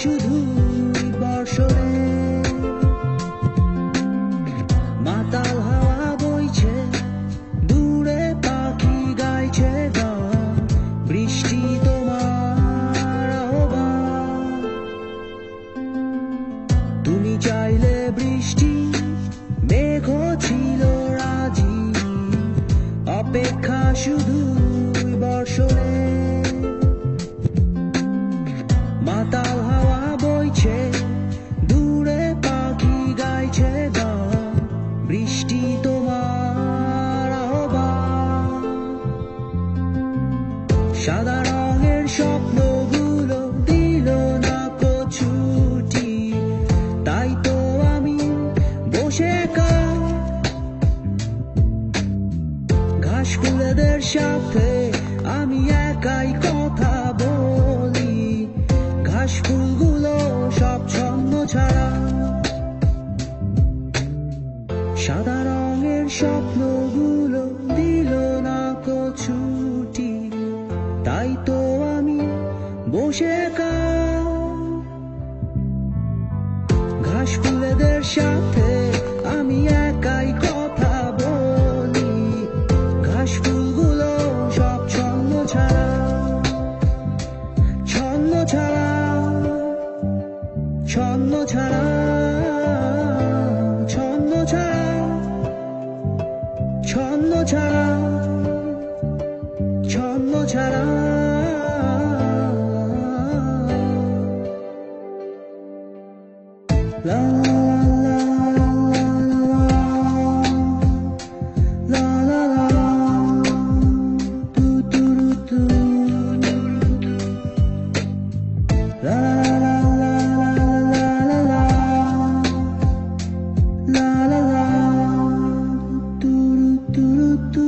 শুধুই বর্ষণে, মাতাল হাওয়া বইছে, দূরে পাখি গাইছে গান, বৃষ্টি তোমার আহ্বান। তুমি চাইলে বৃষ্টি, মেঘ ছিল রাজি, অপেক্ষা শুধুই বর্ষণে, মাতাল হাওয়া বইছে, দূরে পাখি গাইছে গান, বৃষ্টি তোমার আহ্বান। সাদা রঙের স্বপ্নগুলো দিল না ছুটি, তাই তো আমি বসে একা, ঘাস ফুলেদের সাথে আমি একাই কথা বলি, ঘাস ফুলগুলো সব ছন্ন ছাড়া। সাদা রঙের স্বপ্নগুলো দিল না ছুটি, তাই তো আমি বসে একা, ঘাস ফুলেদের সাথে আমি একাই কথা বলি, ঘাস ফুলগুলো সব ছন্ন ছাড়া, ছন্ন ছাড়া, ছন্ন ছাড়া, ছন্ন ছাড়া, ছন্ন ছাড়া, ছন্ন ছাড়া। La la la la la, do do do do, la la la la la la, la la la, do do do do।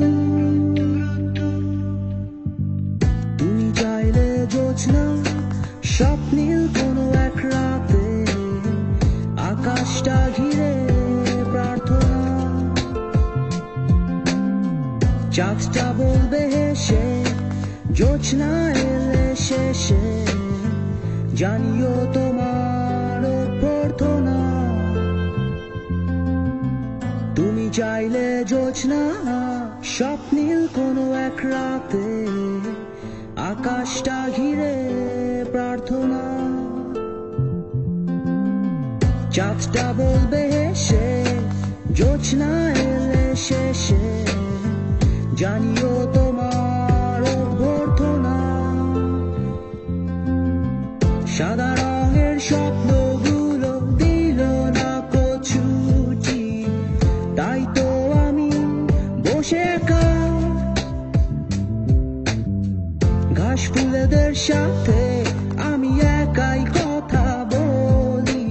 তুমি চাইলে জোছনা, স্বপ্নীল কোনো এক রাতে, আকাশটা ঘিরে প্রার্থনা, চাঁদটা বলবে হেসে, জোছনা এলে শেষে, জানিও তোমার প্রার্থনা। তুমি চাইলে জোছনা, স্বপ্নীল কোনো এক রাতে, আকাশটা ঘিরে প্রার্থনা, চাঁদটা বলবে হেসে, জোছনা এলে শেষে, জানিও তোমার অভ্যর্থনা। সাদা রঙের স্বপ্নগুলো দিল না ছুটি, তাই তো আমি বসে একা, ঘাস ফুলেদের সাথে আমি একাই কথা বলি,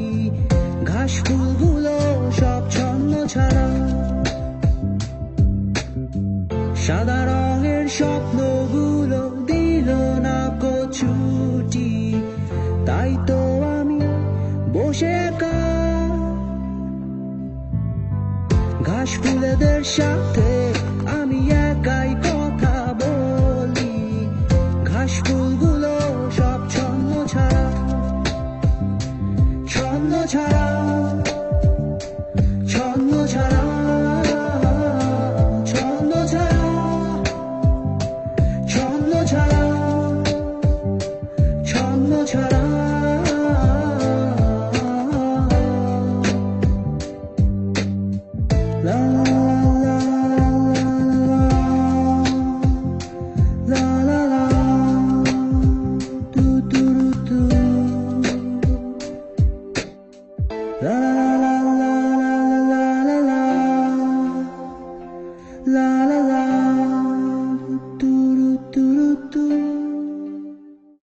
ঘাস ফুলগুলো সব ছন্ন ছাড়া। সাদা রঙের স্বপ্নগুলো দিল না ছুটি, তাই তো আমি বসে একা, ঘাস ফুলেদের সাথে